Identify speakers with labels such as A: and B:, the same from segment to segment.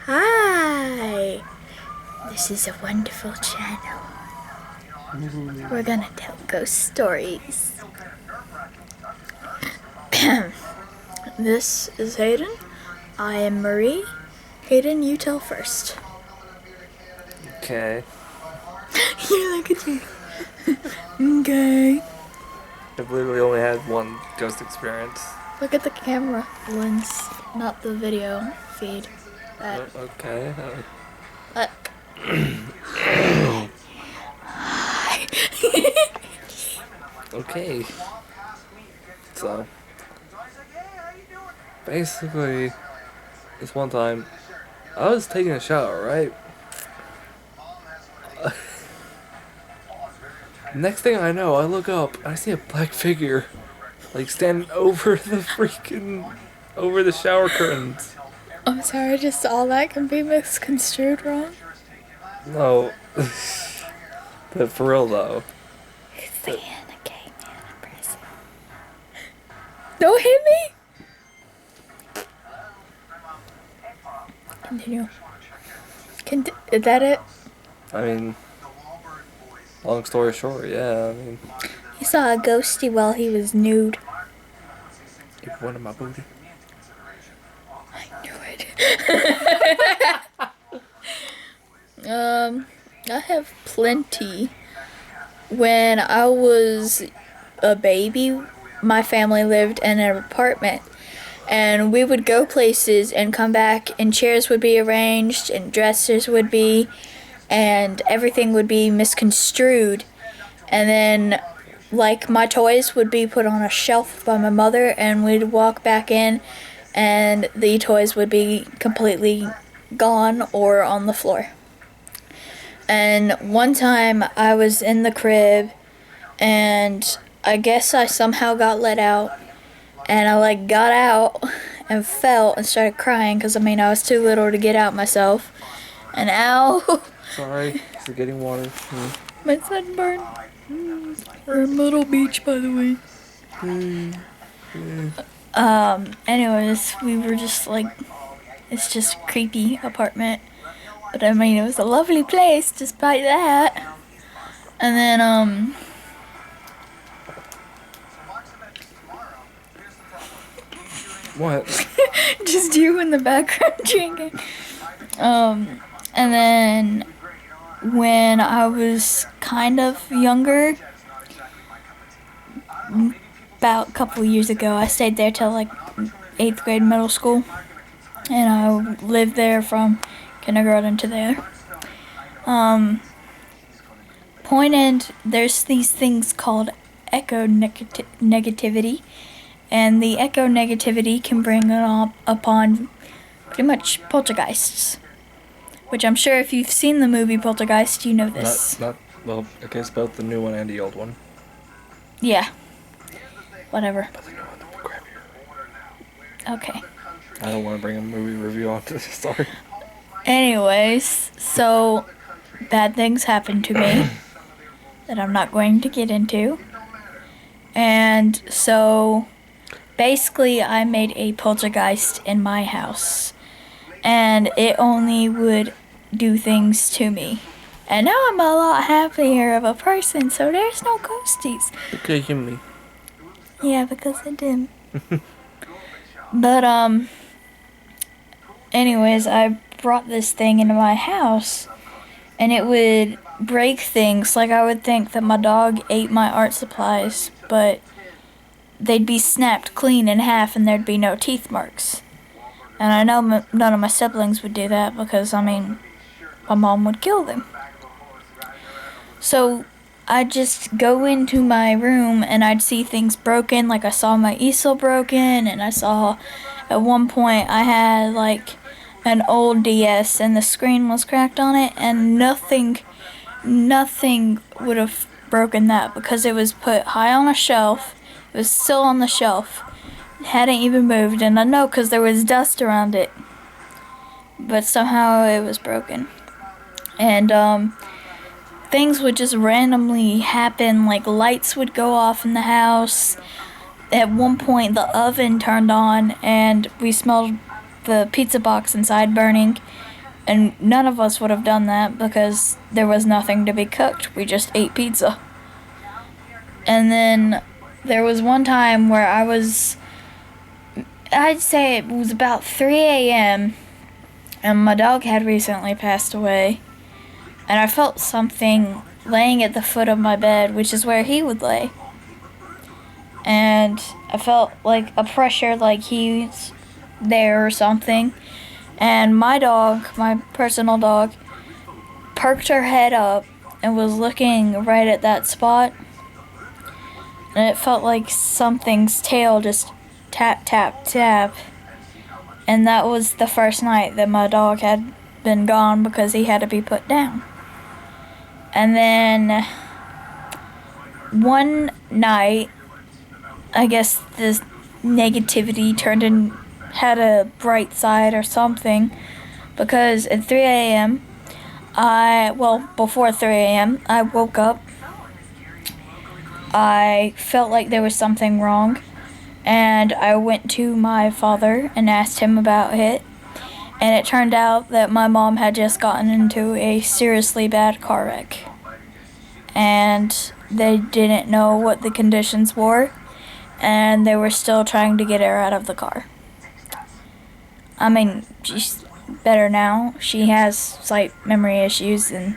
A: Hi! This is a wonderful channel. We're gonna tell ghost stories. This is Hayden. I am Marie. Hayden, you tell first.
B: Okay.
A: You look at me. Okay.
B: I've literally only had one ghost experience.
A: Look at the camera lens, not the video feed.
B: Okay.
A: Look.
B: Okay. So, basically, this one time, I was taking a shower, right? Next thing I know, I look up, and I see a black figure, like, standing over the shower curtains.
A: I'm sorry, just all that can be misconstrued wrong.
B: No. But for real, though.
A: Saying a gay man in prison. Don't hit me! Continue. Is that it?
B: I mean, long story short, yeah, I mean...
A: He saw a ghosty while he was nude.
B: Give one of my booty.
A: I knew it. I have plenty. When I was a baby, my family lived in an apartment. And we would go places and come back, and chairs would be arranged, and dressers would be, and everything would be misconstrued. And then, like, my toys would be put on a shelf by my mother, and we'd walk back in, and the toys would be completely gone or on the floor. And one time I was in the crib, and I guess I somehow got let out. And I got out and fell and started crying because I was too little to get out myself. And ow!
B: Sorry, for getting water.
A: My sunburn. We're in Myrtle Beach, by the way. Anyways, we were just it's just a creepy apartment. But it was a lovely place despite that. And then,
B: What?
A: just you in the background drinking. And then when I was kind of younger, about a couple years ago, I stayed there till 8th grade middle school. And I lived there from kindergarten to there. There's these things called echo-negativity. And the echo-negativity can bring upon pretty much poltergeists. Which I'm sure if you've seen the movie Poltergeist, you know this.
B: Well, I guess both the new one and the old one.
A: Yeah. Whatever.
B: But the new one, the crappier.
A: Okay.
B: I don't want to bring a movie review onto this, sorry.
A: Anyways, so bad things happened to me that I'm not going to get into. And so basically I made a poltergeist in my house. And it only would do things to me. And now I'm a lot happier of a person, so there's no ghosties.
B: Okay, me.
A: Yeah, because I didn't. But, anyways, I brought this thing into my house, and it would break things. I would think that my dog ate my art supplies, but they'd be snapped clean in half and there'd be no teeth marks. And I know none of my siblings would do that because, my mom would kill them. So I'd just go into my room and I'd see things broken. I saw my easel broken, and I saw at one point I had an old DS and the screen was cracked on it, and nothing would have broken that because it was put high on a shelf. It was still on the shelf. It hadn't even moved, and I know because there was dust around it. But somehow it was broken. And things would just randomly happen, lights would go off in the house. At one point the oven turned on and we smelled the pizza box inside burning. And none of us would have done that because there was nothing to be cooked. We just ate pizza. And then there was one time where I'd say it was about 3 a.m. and my dog had recently passed away. And I felt something laying at the foot of my bed, which is where he would lay. And I felt like a pressure, like he's there or something. And my dog, my personal dog, perked her head up and was looking right at that spot. And it felt like something's tail just tap, tap, tap. And that was the first night that my dog had been gone because he had to be put down. And then one night, I guess this negativity had a bright side or something, because at 3 a.m. before 3 a.m. I woke up. I felt like there was something wrong, and I went to my father and asked him about it, and it turned out that my mom had just gotten into a seriously bad car wreck, and they didn't know what the conditions were, and they were still trying to get her out of the car. I mean, she's better now. She has slight memory issues and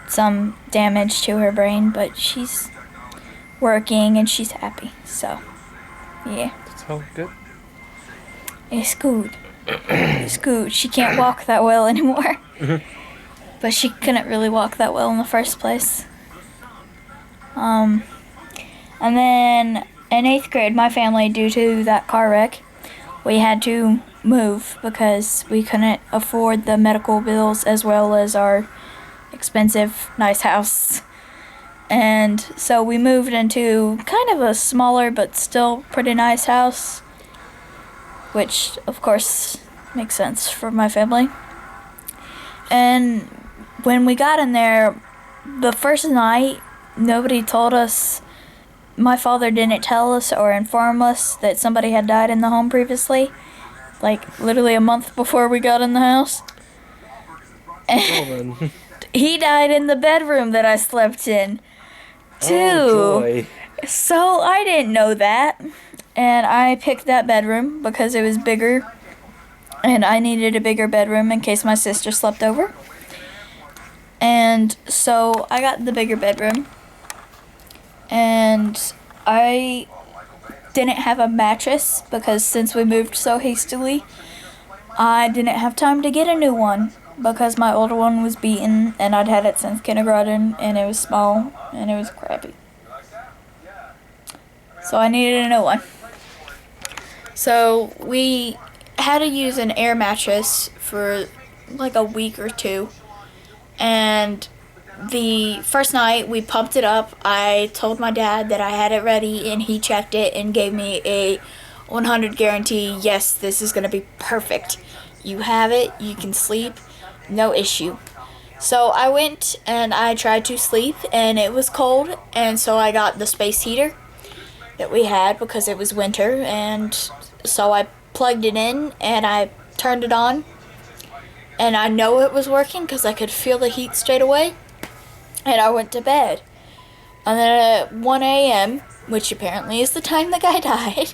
A: some damage to her brain, but she's working and she's happy. So, yeah.
B: So good.
A: It's good. It's good. She can't walk that well anymore. But she couldn't really walk that well in the first place. And then in 8th grade, my family, due to that car wreck, we had to move because we couldn't afford the medical bills as well as our expensive, nice house. And so we moved into kind of a smaller but still pretty nice house, which of course makes sense for my family. And when we got in there, the first night, nobody told us. My father didn't tell us or inform us that somebody had died in the home previously, like literally a month before we got in the house. And he died in the bedroom that I slept in, too.
B: Oh, joy.
A: So I didn't know that, and I picked that bedroom because it was bigger, and I needed a bigger bedroom in case my sister slept over. And so I got the bigger bedroom. And I didn't have a mattress because since we moved so hastily, I didn't have time to get a new one because my older one was beaten and I'd had it since kindergarten and it was small and it was crappy. So I needed a new one. So we had to use an air mattress for like a week or two. And the first night we pumped it up, I told my dad that I had it ready and he checked it and gave me a 100 guarantee, yes, this is going to be perfect. You have it, you can sleep, no issue. So I went and I tried to sleep and it was cold, and so I got the space heater that we had because it was winter, and so I plugged it in and I turned it on, and I know it was working because I could feel the heat straight away. And I went to bed. And then at 1 a.m., which apparently is the time the guy died,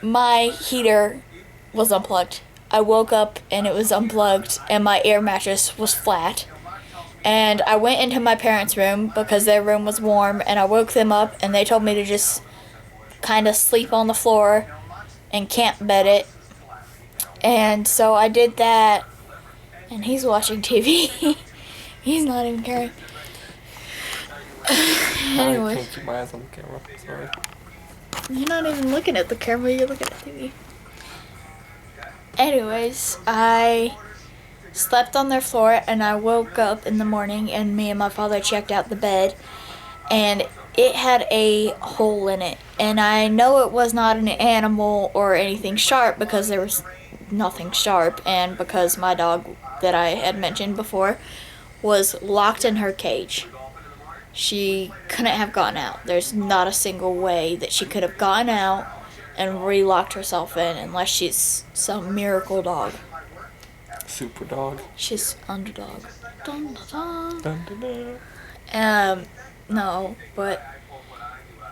A: my heater was unplugged. I woke up and it was unplugged and my air mattress was flat. And I went into my parents' room because their room was warm, and I woke them up and they told me to just kind of sleep on the floor and camp bed it. And so I did that, and he's watching TV. He's not even caring. Anyway.
B: I can't keep my eyes on the camera. Sorry.
A: You're not even looking at the camera, you're looking at TV. Anyways, I slept on their floor and I woke up in the morning and me and my father checked out the bed and it had a hole in it. And I know it was not an animal or anything sharp because there was nothing sharp, and because my dog that I had mentioned before was locked in her cage. She couldn't have gotten out. There's not a single way that she could have gotten out and re-locked herself in unless she's some miracle dog.
B: Super dog.
A: She's underdog. Dun, dun, dun.
B: Dun, dun, dun.
A: No, but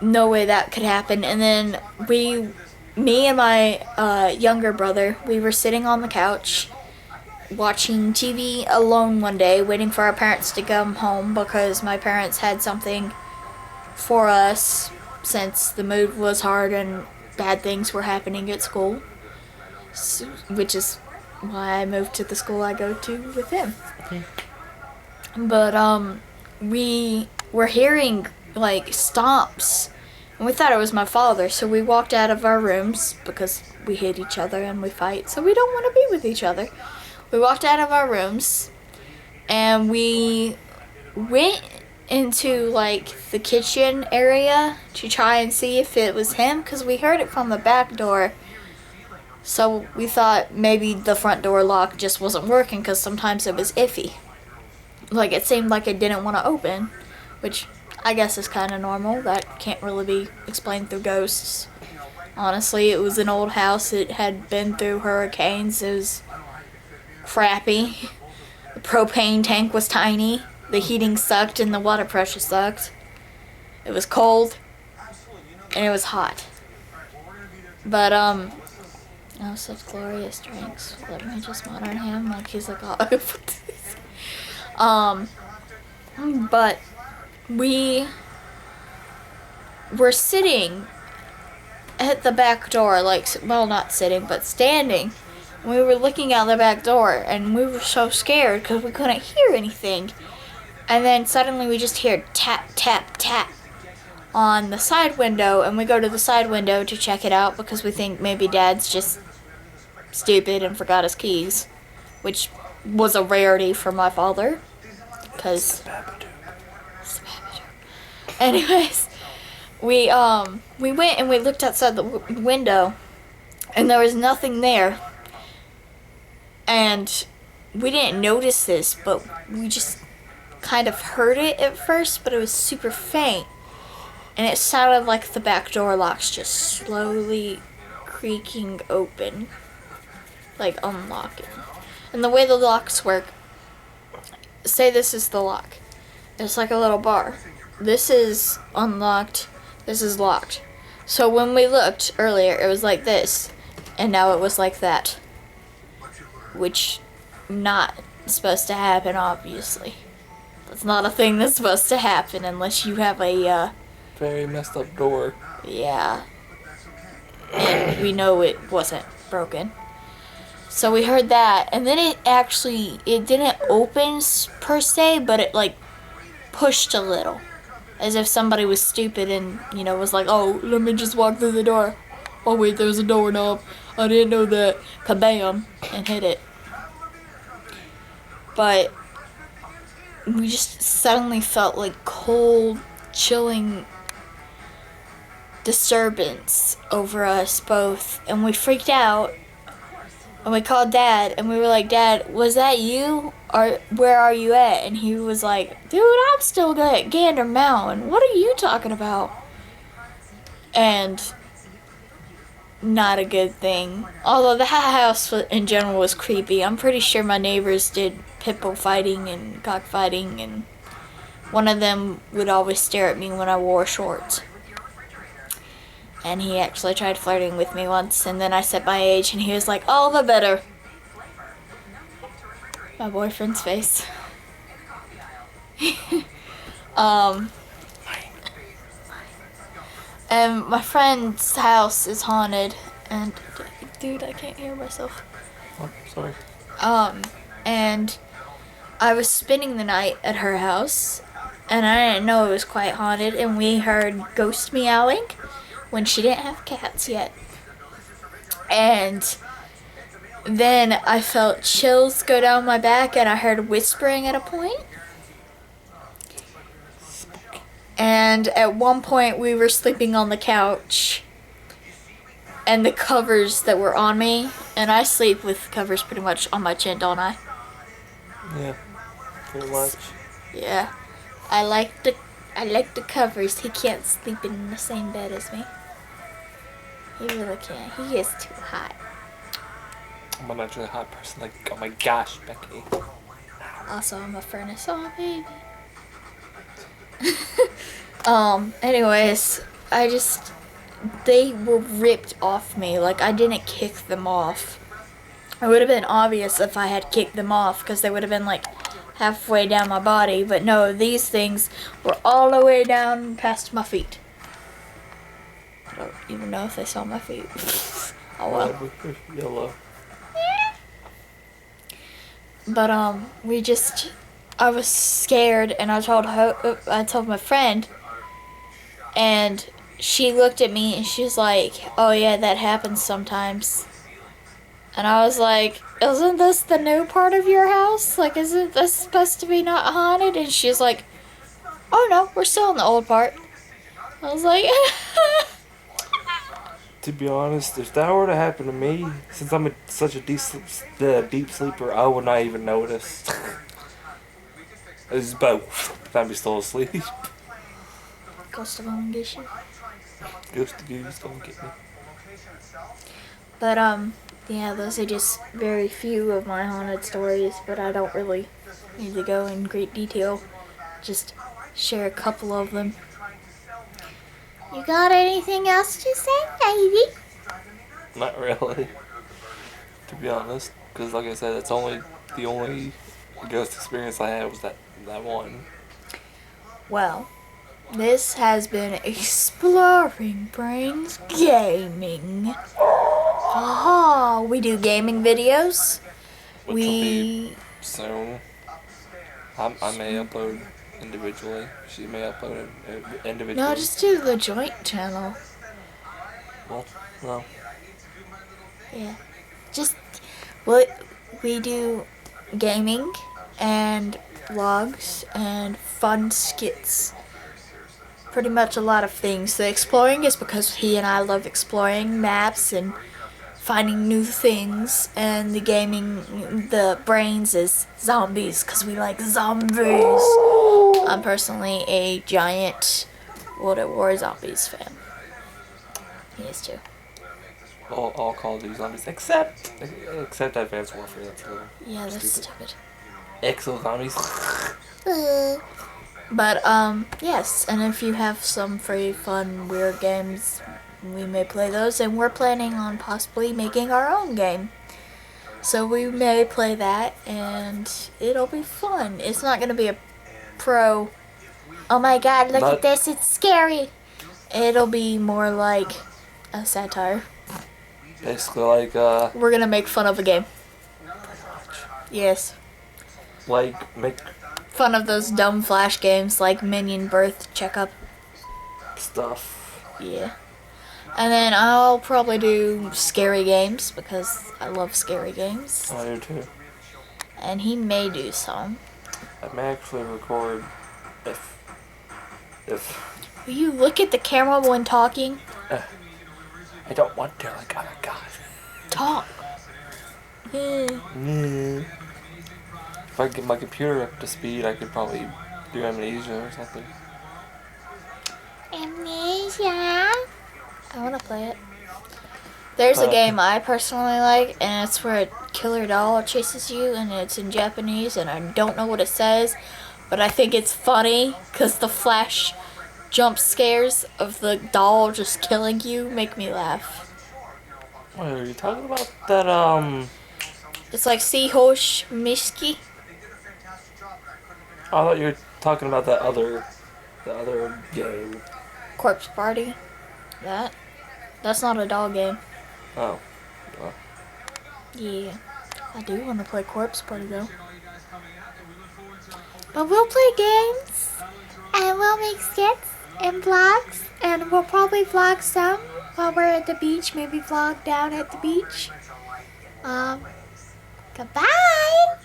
A: no way that could happen. And then me and my younger brother, we were sitting on the couch watching TV alone one day, waiting for our parents to come home because my parents had something for us since the mood was hard and bad things were happening at school, which is why I moved to the school I go to with him. But we were hearing like stomps, and we thought it was my father, so we walked out of our rooms because we hate each other and we fight, so we don't want to be with each other. We walked out of our rooms and we went into like the kitchen area to try and see if it was him because we heard it from the back door. So we thought maybe the front door lock just wasn't working because sometimes it was iffy. Like it seemed like it didn't want to open, which I guess is kind of normal. That can't really be explained through ghosts. Honestly, it was an old house. It had been through hurricanes. It was crappy. The propane tank was tiny. The heating sucked and the water pressure sucked. It was cold and it was hot. But oh, such glorious drinks. Let me just monitor him like he's like all over this. But we were sitting at the back door, like, well, not sitting, but standing. We were looking out the back door, and we were so scared because we couldn't hear anything. And then suddenly we just hear tap, tap, tap on the side window, and we go to the side window to check it out because we think maybe Dad's just stupid and forgot his keys, which was a rarity for my father. Because, anyways, we went and we looked outside the window, and there was nothing there. And we didn't notice this, but we just kind of heard it at first, but it was super faint. And it sounded like the back door locks just slowly creaking open, like unlocking. And the way the locks work, say this is the lock. It's like a little bar. This is unlocked, this is locked. So when we looked earlier, it was like this, and now it was like that. Which, not supposed to happen, obviously. That's not a thing that's supposed to happen unless you have a,
B: very messed up door.
A: yeah. And we know it wasn't broken. So we heard that, and then it didn't open per se, but it, like, pushed a little. As if somebody was stupid and, was like, oh, let me just walk through the door. Oh, wait, there's a doorknob. I didn't know that. Kabam! And hit it. But we just suddenly felt like cold, chilling disturbance over us both. And we freaked out. And we called Dad. And we were like, Dad, was that you? Or where are you at? And he was like, dude, I'm still at Gander Mountain. What are you talking about? And not a good thing. Although the house in general was creepy. I'm pretty sure my neighbors did pit bull fighting and cockfighting, and one of them would always stare at me when I wore shorts. And he actually tried flirting with me once, and then I said my age, and he was like, all the better. My boyfriend's face. And my friend's house is haunted, and dude, I can't hear myself.
B: Oh, sorry.
A: And I was spending the night at her house, and I didn't know it was quite haunted, and we heard ghost meowing when she didn't have cats yet. And then I felt chills go down my back, and I heard whispering at a point. And at one point we were sleeping on the couch, and the covers that were on me, and I sleep with covers pretty much on my chin, don't I?
B: Yeah, pretty much.
A: Yeah. I like the covers. He can't sleep in the same bed as me. He really can't. He is too hot.
B: I'm a naturally hot person. Like, oh my gosh, Becky.
A: Also, I'm a furnace. Oh, baby. Anyways, they were ripped off me. Like, I didn't kick them off. It would have been obvious if I had kicked them off, because they would have been, like, halfway down my body. But no, these things were all the way down past my feet. I don't even know if they saw my feet. Oh, well.
B: Yellow.
A: But, I was scared, and I told my friend, and she looked at me, and she's like, oh yeah, that happens sometimes. And I was like, isn't this the new part of your house? Like, isn't this supposed to be not haunted? And she's like, oh no, we're still in the old part. I was like,
B: To be honest, if that were to happen to me, since I'm such a deep sleeper, I would not even notice. It's both. I'd be still asleep.
A: Ghost of Owen get you.
B: Ghost of Goose don't get me.
A: But, yeah, those are just very few of my haunted stories, but I don't really need to go in great detail. Just share a couple of them. You got anything else to say, baby?
B: Not really. To be honest. Because like I said, it's the only ghost experience I had was that one.
A: Well, this has been Exploring Brains Gaming. Aha, we do gaming videos.
B: Which will be soon. I may upload individually. She may upload it individually.
A: No, just do the joint channel.
B: Well, no.
A: Yeah. Just, well, we do gaming and vlogs and fun skits. Pretty much a lot of things. The exploring is because he and I love exploring maps and finding new things, and the gaming, the brains is zombies, because we like zombies. I'm personally a giant World at War Zombies fan. He is too.
B: All Call of Duty zombies, except Advanced Warfare. That's a little
A: Yeah, that's stupid.
B: Exo zombies.
A: But, yes, and if you have some free, fun, weird games, we may play those, and we're planning on possibly making our own game. So we may play that, and it'll be fun. It's not going to be a pro, oh my god, look at this, it's scary. It'll be more like a satire.
B: Basically like,
A: we're going to make fun of a game. Yes.
B: Like, make
A: fun of those dumb Flash games like Minion Birth Checkup
B: stuff.
A: Yeah. And then I'll probably do scary games because I love scary games.
B: I do too.
A: And he may do some.
B: I may actually record if
A: Will you look at the camera when talking?
B: I don't want to, like, oh my god.
A: Talk.
B: If I get my computer up to speed, I could probably do Amnesia or something.
A: Amnesia. I want to play it. There's a game I personally like, and it's where a killer doll chases you, and it's in Japanese, and I don't know what it says, but I think it's funny, because the flash jump scares of the doll just killing you make me laugh.
B: What are you talking about? That,
A: It's like Seahosh Mishki.
B: I thought you were talking about the other game.
A: Corpse Party. That's not a doll game.
B: Oh. Well.
A: Yeah. I do want to play Corpse Party though. But we'll play games. And we'll make skits and vlogs. And we'll probably vlog some while we're at the beach. Maybe vlog down at the beach. Goodbye.